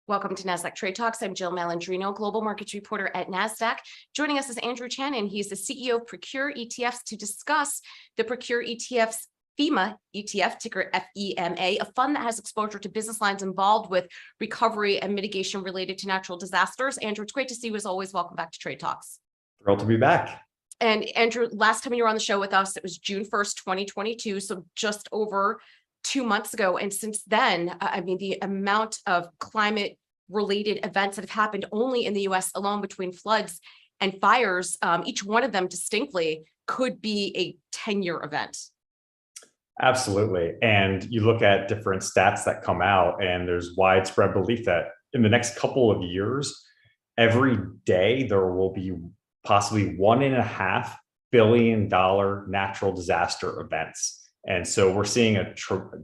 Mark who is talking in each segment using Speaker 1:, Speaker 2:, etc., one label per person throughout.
Speaker 1: Welcome to Nasdaq Trade Talks. I'm Jill Malandrino, global markets reporter at Nasdaq. Joining us is Andrew Chanin. He's the CEO of Procure ETFs to discuss the Procure ETFs FEMA ETF, ticker FEMA, a fund that has exposure to business lines involved with recovery and mitigation related to natural disasters. Andrew, it's great to see you as always. Welcome back to Trade Talks.
Speaker 2: Thrilled to be back.
Speaker 1: And Andrew, last time you were on the show with us, it was June 1st, 2022. So just over 2 months ago. And since then, I mean, the amount of climate related events that have happened only in the US alone between floods and fires, each one of them distinctly could be a 10-year event.
Speaker 2: Absolutely. And you look at different stats that come out, and there's widespread belief that in the next couple of years, every day there will be possibly $1.5 billion natural disaster events. And so we're seeing a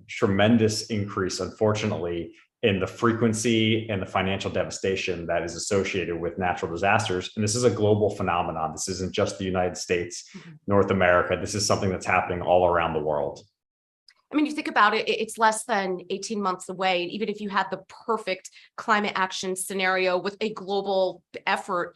Speaker 2: tremendous increase, unfortunately, in the frequency and the financial devastation that is associated with natural disasters. And this is a global phenomenon. This isn't just the United States, North America. This is something that's happening all around the world.
Speaker 1: I mean, you think about it, it's less than 18 months away. Even if you had the perfect climate action scenario with a global effort,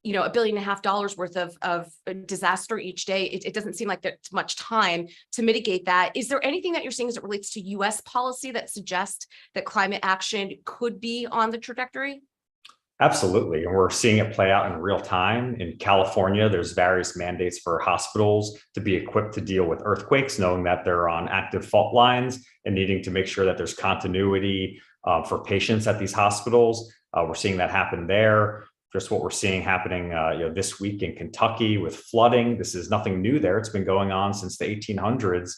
Speaker 1: you know, $1.5 billion worth of disaster each day, it doesn't seem like there's much time to mitigate that. Is there anything that you're seeing as it relates to US policy that suggests that climate action could be on the trajectory?
Speaker 2: Absolutely. And we're seeing it play out in real time. In California, there's various mandates for hospitals to be equipped to deal with earthquakes, knowing that they're on active fault lines and needing to make sure that there's continuity for patients at these hospitals. We're seeing that happen there. Just what we're seeing happening this week in Kentucky with flooding. This is nothing new there. It's been going on since the 1800s,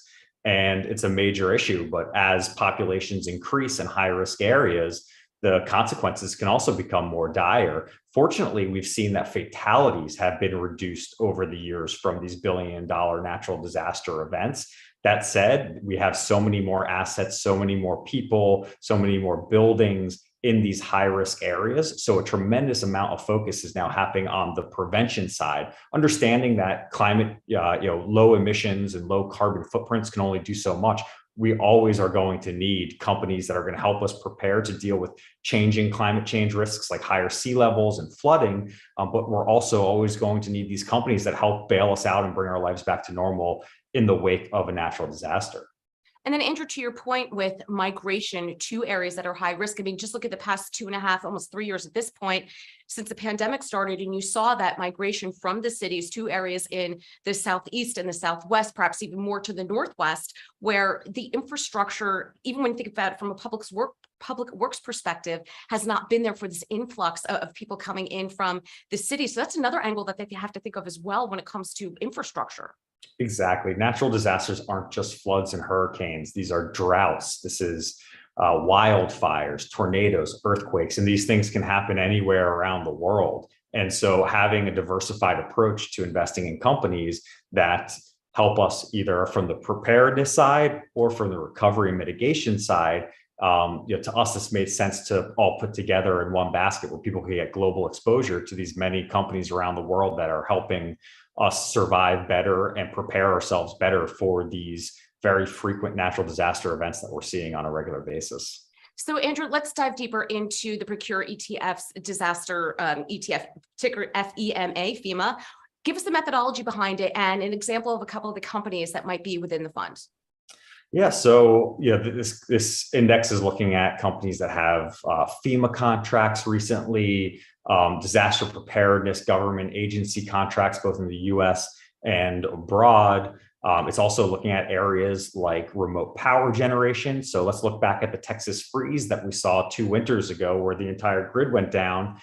Speaker 2: and it's a major issue. But as populations increase in high-risk areas, the consequences can also become more dire. Fortunately, we've seen that fatalities have been reduced over the years from these billion-dollar natural disaster events. That said, we have so many more assets, so many more people, so many more buildings in these high-risk areas. So a tremendous amount of focus is now happening on the prevention side, understanding that climate, low emissions and low carbon footprints can only do so much. We always are going to need companies that are going to help us prepare to deal with changing climate change risks like higher sea levels and flooding. But we're also always going to need these companies that help bail us out and bring our lives back to normal in the wake of a natural disaster.
Speaker 1: And then, Andrew, to your point with migration to areas that are high risk, I mean, just look at the past 2.5, almost 3 years at this point, since the pandemic started, and you saw that migration from the cities to areas in the Southeast and the Southwest, perhaps even more to the Northwest, where the infrastructure, even when you think about it from a public works perspective, has not been there for this influx of people coming in from the city. So that's another angle that they have to think of as well when it comes to infrastructure.
Speaker 2: Exactly. Natural disasters aren't just floods and hurricanes. These are droughts. This is wildfires, tornadoes, earthquakes, and these things can happen anywhere around the world. And so having a diversified approach to investing in companies that help us either from the preparedness side or from the recovery and mitigation side, to us, this made sense to all put together in one basket where people can get global exposure to these many companies around the world that are helping us survive better and prepare ourselves better for these very frequent natural disaster events that we're seeing on a regular basis.
Speaker 1: So, Andrew, let's dive deeper into the Procure ETFs disaster ETF, ticker FEMA. Give us the methodology behind it and an example of a couple of the companies that might be within the fund.
Speaker 2: Yeah, so this index is looking at companies that have FEMA contracts recently, disaster preparedness government agency contracts, both in the US and abroad. It's also looking at areas like remote power generation. So let's look back at the Texas freeze that we saw 2 winters ago where the entire grid went down.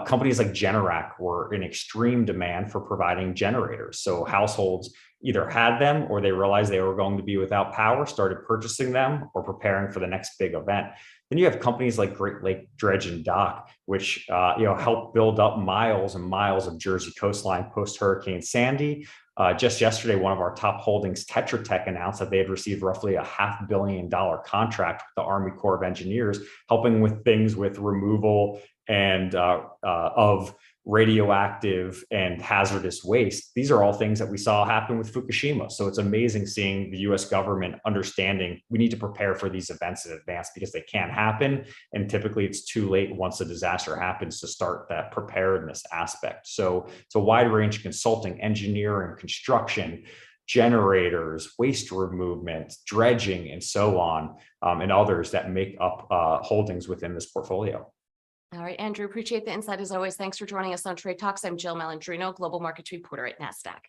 Speaker 2: Companies like Generac were in extreme demand for providing generators. So households either had them or they realized they were going to be without power, started purchasing them or preparing for the next big event. Then you have companies like Great Lake Dredge and Dock, which help build up miles and miles of Jersey coastline post-Hurricane Sandy. Just yesterday, one of our top holdings, Tetra Tech, announced that they had received roughly a $500 million contract with the Army Corps of Engineers, helping with things with removal and of radioactive and hazardous waste. These are all things that we saw happen with Fukushima. So it's amazing seeing the US government understanding we need to prepare for these events in advance because they can happen. And typically it's too late once a disaster happens to start that preparedness aspect. So it's a wide range of consulting, engineering, construction, generators, waste removal, dredging, and so on, and others that make up holdings within this portfolio.
Speaker 1: All right, Andrew, appreciate the insight as always. Thanks for joining us on Trade Talks. I'm Jill Malandrino, Global Markets Reporter at Nasdaq.